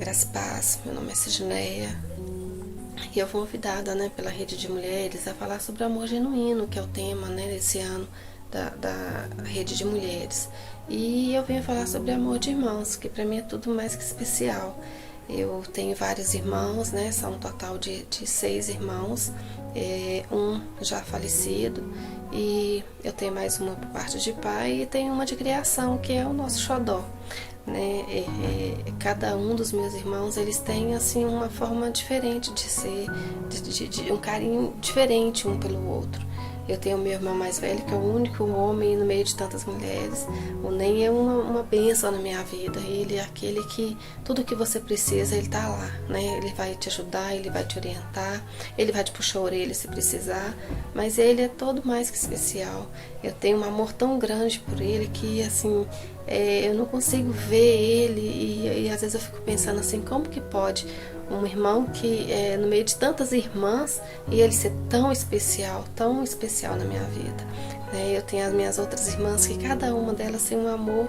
Graças e paz, meu nome é Sidneia e eu fui convidada, pela Rede de Mulheres a falar sobre o amor genuíno, que é o tema, desse ano da Rede de Mulheres. E eu venho falar sobre amor de irmãos, que para mim é tudo mais que especial. Eu tenho vários irmãos, são um total de 6 irmãos, um já falecido, e eu tenho mais uma por parte de pai e tenho uma de criação, que é o nosso xodó. Cada um dos meus irmãos, eles têm assim uma forma diferente de ser, de um carinho diferente um pelo outro. Eu tenho o meu irmão mais velho, que é o único homem no meio de tantas mulheres. O Nen é uma bênção na minha vida. Ele é aquele que tudo que você precisa, ele tá lá, Ele vai te ajudar, ele vai te orientar, ele vai te puxar a orelha se precisar, mas ele é todo mais que especial. Eu tenho um amor tão grande por ele que, assim, eu não consigo ver ele e às vezes eu fico pensando assim, como que pode um irmão que no meio de tantas irmãs e ele ser tão especial na minha vida. Eu tenho as minhas outras irmãs que cada uma delas tem um amor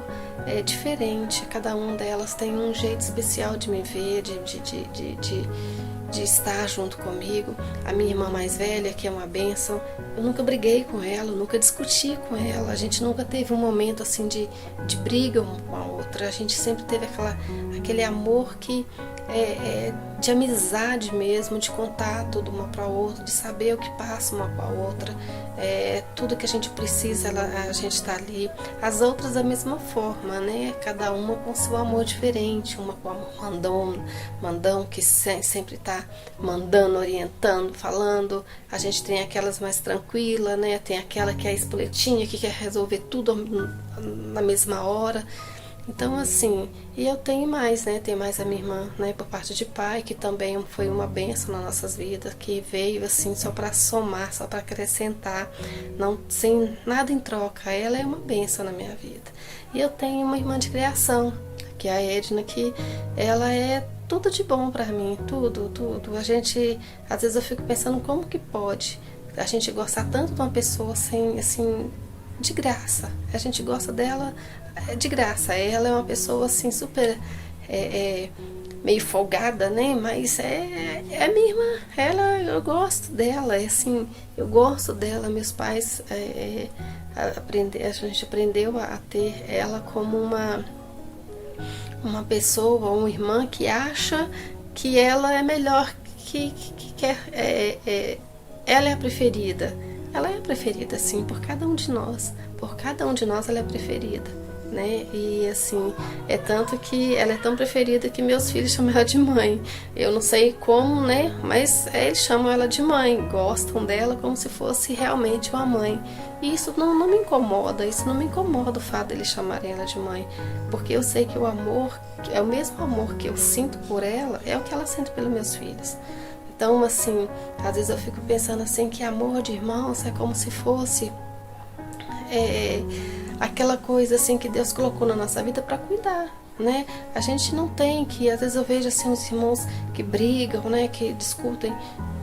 diferente, cada uma delas tem um jeito especial de me ver, de estar junto comigo. A minha irmã mais velha, que é uma bênção, eu nunca briguei com ela, eu nunca discuti com ela, a gente nunca teve um momento assim de briga uma com a outra, a gente sempre teve aquele amor que de amizade mesmo, de contar tudo uma para a outra, de saber o que passa uma com a outra, tudo que a gente precisa, a gente está ali. As outras da mesma forma, cada uma com seu amor diferente, uma com amor mandão que sempre está mandando, orientando, falando. A gente tem aquelas mais tranquilas, tem aquela que é a espoletinha, que quer resolver tudo na mesma hora. Então, assim, e eu tenho mais, tenho mais a minha irmã, por parte de pai, que também foi uma bênção nas nossas vidas, que veio, assim, só para somar, só para acrescentar, não, sem nada em troca. Ela é uma bênção na minha vida. E eu tenho uma irmã de criação, que é a Edna, que ela é tudo de bom para mim, tudo. A gente, às vezes eu fico pensando como que pode a gente gostar tanto de uma pessoa sem, assim, de graça. A gente gosta dela de graça. Ela é uma pessoa assim super meio folgada, Mas é minha irmã. Eu gosto dela, assim, eu gosto dela. Meus pais a gente aprendeu a ter ela como uma pessoa, uma irmã que acha que ela é melhor, que ela é a preferida. Ela é a preferida, sim, por cada um de nós. Por cada um de nós ela é preferida, E assim, é tanto que ela é tão preferida que meus filhos chamam ela de mãe. Eu não sei como, Mas eles chamam ela de mãe, gostam dela como se fosse realmente uma mãe. E isso não me incomoda, o fato de eles chamarem ela de mãe. Porque eu sei que o amor, é o mesmo amor que eu sinto por ela, é o que ela sente pelos meus filhos. Então, assim, às vezes eu fico pensando assim, que amor de irmãos é como se fosse aquela coisa assim que Deus colocou na nossa vida para cuidar, A gente não tem que, às vezes eu vejo assim os irmãos que brigam, que discutem.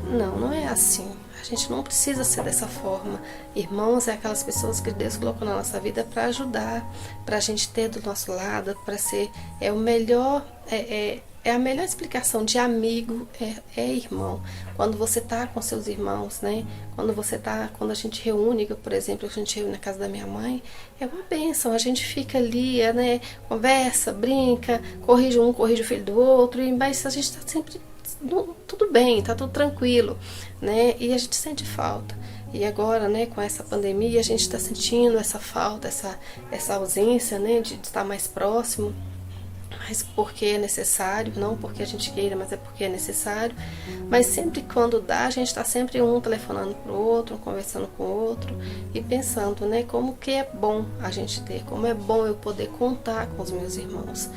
Não é assim. A gente não precisa ser dessa forma. Irmãos é aquelas pessoas que Deus colocou na nossa vida para ajudar, para a gente ter do nosso lado, para ser o melhor. A melhor explicação de amigo é irmão. Quando você tá com seus irmãos, quando a gente reúne, por exemplo, a gente reúne na casa da minha mãe, é uma bênção. A gente fica ali, conversa, brinca, corrige o filho do outro, mas a gente tá sempre tudo bem, tá tudo tranquilo, E a gente sente falta. E agora, com essa pandemia, a gente está sentindo essa falta, essa ausência, de estar mais próximo. Mas porque é necessário, não porque a gente queira, mas é porque é necessário. Mas sempre quando dá, a gente está sempre um telefonando para o outro, um conversando com o outro e pensando, como que é bom a gente ter, como é bom eu poder contar com os meus irmãos,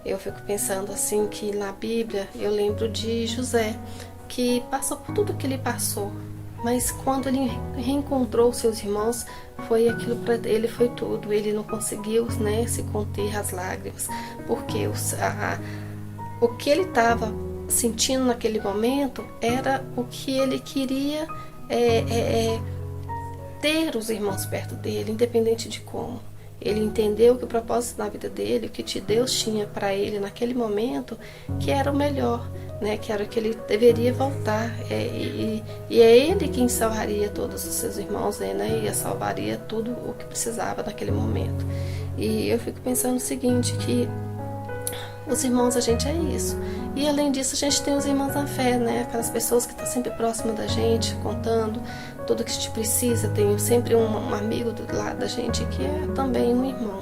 Eu fico pensando assim que na Bíblia eu lembro de José, que passou por tudo que ele passou, mas quando ele reencontrou seus irmãos, foi aquilo para ele, foi tudo. Ele não conseguiu, se conter as lágrimas, porque o que ele estava sentindo naquele momento era o que ele queria ter os irmãos perto dele, independente de como. Ele entendeu que o propósito da vida dele, o que Deus tinha para ele naquele momento, que era o melhor, né? Que era o que ele deveria voltar. E é ele quem salvaria todos os seus irmãos, né? E salvaria tudo o que precisava naquele momento. E eu fico pensando o seguinte, que os irmãos, a gente é isso. E além disso, a gente tem os irmãos na fé, né? Aquelas pessoas que estão sempre próximas da gente, contando tudo que a gente precisa. Tem sempre um amigo do lado da gente que é também um irmão.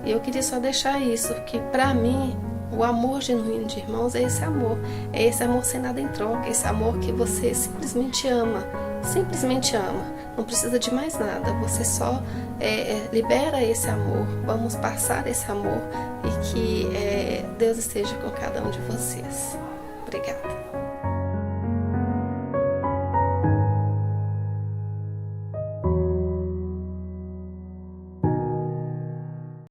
E eu queria só deixar isso, que pra mim, o amor genuíno de irmãos é esse amor. É esse amor sem nada em troca, esse amor que você simplesmente ama. Simplesmente ama. Não precisa de mais nada. Você só libera esse amor. Vamos passar esse amor e que Deus esteja com cada um de vocês. Obrigada.